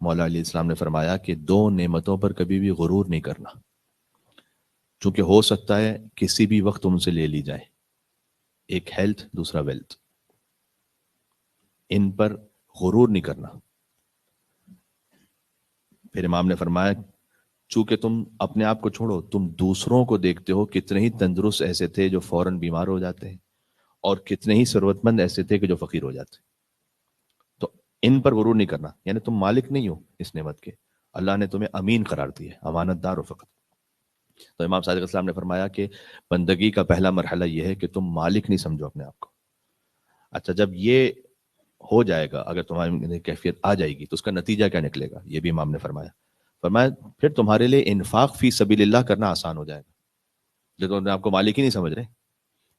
مولا علیہ السلام نے فرمایا کہ دو نعمتوں پر کبھی بھی غرور نہیں کرنا، چونکہ ہو سکتا ہے کسی بھی وقت تم سے لے لی جائے، ایک ہیلتھ دوسرا ویلتھ، ان پر غرور نہیں کرنا۔ پھر امام نے فرمایا چونکہ تم اپنے آپ کو چھوڑو، تم دوسروں کو دیکھتے ہو، کتنے ہی تندرست ایسے تھے جو فوراً بیمار ہو جاتے ہیں، اور کتنے ہی ثروت مند ایسے تھے کہ جو فقیر ہو جاتے ہیں۔ تو ان پر غرور نہیں کرنا، یعنی تم مالک نہیں ہو اس نعمت کے، اللہ نے تمہیں امین قرار دیا ہے، امانت دار ہو فقط۔ تو امام صادق اسلام نے فرمایا کہ بندگی کا پہلا مرحلہ یہ ہے کہ تم مالک نہیں سمجھو اپنے آپ کو۔ اچھا، جب یہ ہو جائے گا، اگر تمہاری کیفیت آ جائے گی تو اس کا نتیجہ کیا نکلے گا، یہ بھی امام نے فرمایا پھر تمہارے لیے انفاق فی سبیل اللہ کرنا آسان ہو جائے گا۔ جب تم آپ کو مالک ہی نہیں سمجھ رہے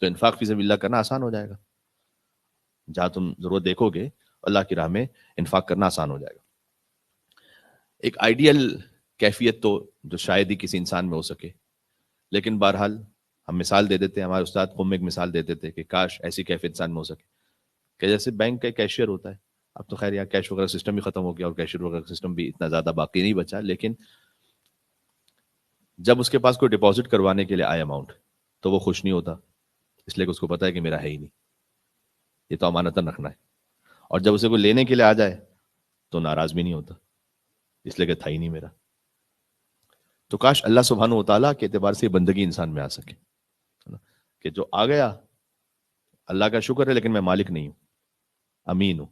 تو انفاق فی سبیل اللہ کرنا آسان ہو جائے گا، جہاں تم ضرورت دیکھو گے اللہ کی راہ میں انفاق کرنا آسان ہو جائے گا۔ ایک آئیڈیل کیفیت تو جو شاید ہی کسی انسان میں ہو سکے، لیکن بہرحال ہم مثال دے دیتے ہیں، ہمارے استاد قوم میں ایک مثال دیتے تھے کہ کاش ایسی کیفیت انسان میں ہو سکے کہ جیسے بینک کا کیشیئر ہوتا ہے، اب تو خیر یہاں کیش وغیرہ سسٹم بھی ختم ہو گیا اور کیشیئر وغیرہ سسٹم بھی اتنا زیادہ باقی نہیں بچا، لیکن جب اس کے پاس کوئی ڈپازٹ کروانے کے لیے آئے اماؤنٹ تو وہ خوش نہیں ہوتا، اس لیے کہ اس کو پتا ہے کہ میرا ہے ہی نہیں، یہ تو امانتاً رکھنا ہے، اور جب اسے کوئی لینے کے لیے آ جائے تو ناراض بھی نہیں ہوتا، اس لیے کہ تھا ہی نہیں میرا۔ تو کاش اللہ سبحانہ و تعالیٰ کے اعتبار سے بندگی انسان میں آ سکے کہ جو آ گیا اللہ کا شکر ہے، لیکن میں مالک نہیں ہوں، امین ہوں۔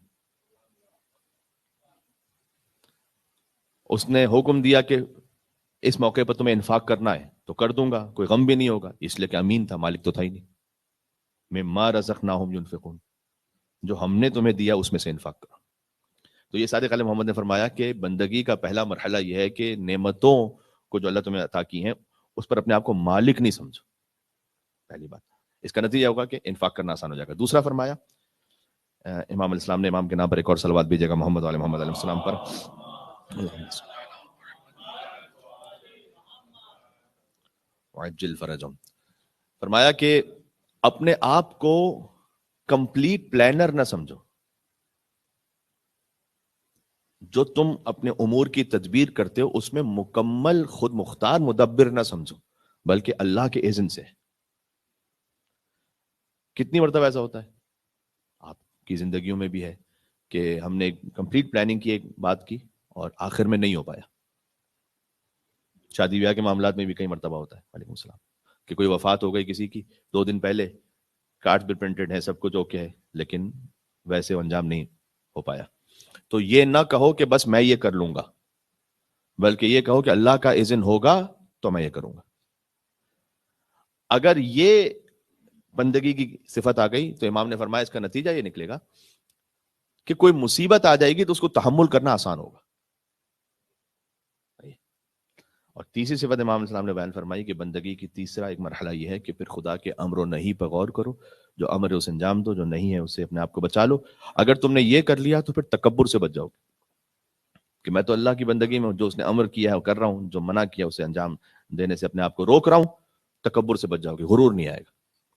اس نے حکم دیا کہ اس موقع پر تمہیں انفاق کرنا ہے تو کر دوں گا، کوئی غم بھی نہیں ہوگا، اس لیے کہ امین تھا، مالک تو تھا ہی نہیں۔ مما رزقناہم ینفقون، جو ہم نے تمہیں دیا اس میں سے انفاق کرو۔ تو یہ صادق علیہ محمد نے فرمایا کہ بندگی کا پہلا مرحلہ یہ ہے کہ نعمتوں کو جو اللہ تمہیں عطا کی ہیں اس پر اپنے آپ کو مالک نہیں سمجھو، پہلی بات۔ اس کا نتیجہ ہوگا کہ انفاق کرنا آسان ہو جائے گا۔ دوسرا فرمایا، امام علیہ السلام نے امام کے نام پر ایک اور صلوات بھیجے گا محمد علیہ محمد علیہ السلام پر، وعجل فرجهم، فرمایا کہ اپنے آپ کو کمپلیٹ پلانر نہ سمجھو، جو تم اپنے امور کی تدبیر کرتے ہو اس میں مکمل خود مختار مدبر نہ سمجھو، بلکہ اللہ کے اذن سے۔ کتنی مرتبہ ایسا ہوتا ہے آپ کی زندگیوں میں بھی ہے کہ ہم نے کمپلیٹ پلاننگ کی، ایک بات کی اور آخر میں نہیں ہو پایا۔ شادی بیاہ کے معاملات میں بھی کئی مرتبہ ہوتا ہے، وعلیکم السلام، کہ کوئی وفات ہو گئی کسی کی 2 دن پہلے، کارڈ بھی پرنٹڈ ہے، سب کچھ اوکے ہے، لیکن ویسے انجام نہیں ہو پایا۔ تو یہ نہ کہو کہ بس میں یہ کر لوں گا، بلکہ یہ کہو کہ اللہ کا اذن ہوگا تو میں یہ کروں گا۔ اگر یہ بندگی کی صفت آ گئی تو امام نے فرمایا اس کا نتیجہ یہ نکلے گا کہ کوئی مصیبت آ جائے گی تو اس کو تحمل کرنا آسان ہوگا۔ اور تیسری صفت امام علیہ السلام نے بیان فرمائی کہ بندگی کی تیسرا ایک مرحلہ یہ ہے کہ پھر خدا کے امر و نہی پر غور کرو، جو امر ہے اسے انجام دو، جو نہیں ہے اسے اپنے آپ کو بچا لو۔ اگر تم نے یہ کر لیا تو پھر تکبر سے بچ جاؤ گے کہ میں تو اللہ کی بندگی میں ہوں، جو اس نے امر کیا ہے وہ کر رہا ہوں، جو منع کیا اسے انجام دینے سے اپنے آپ کو روک رہا ہوں، تکبر سے بچ جاؤ گے، غرور نہیں آئے گا۔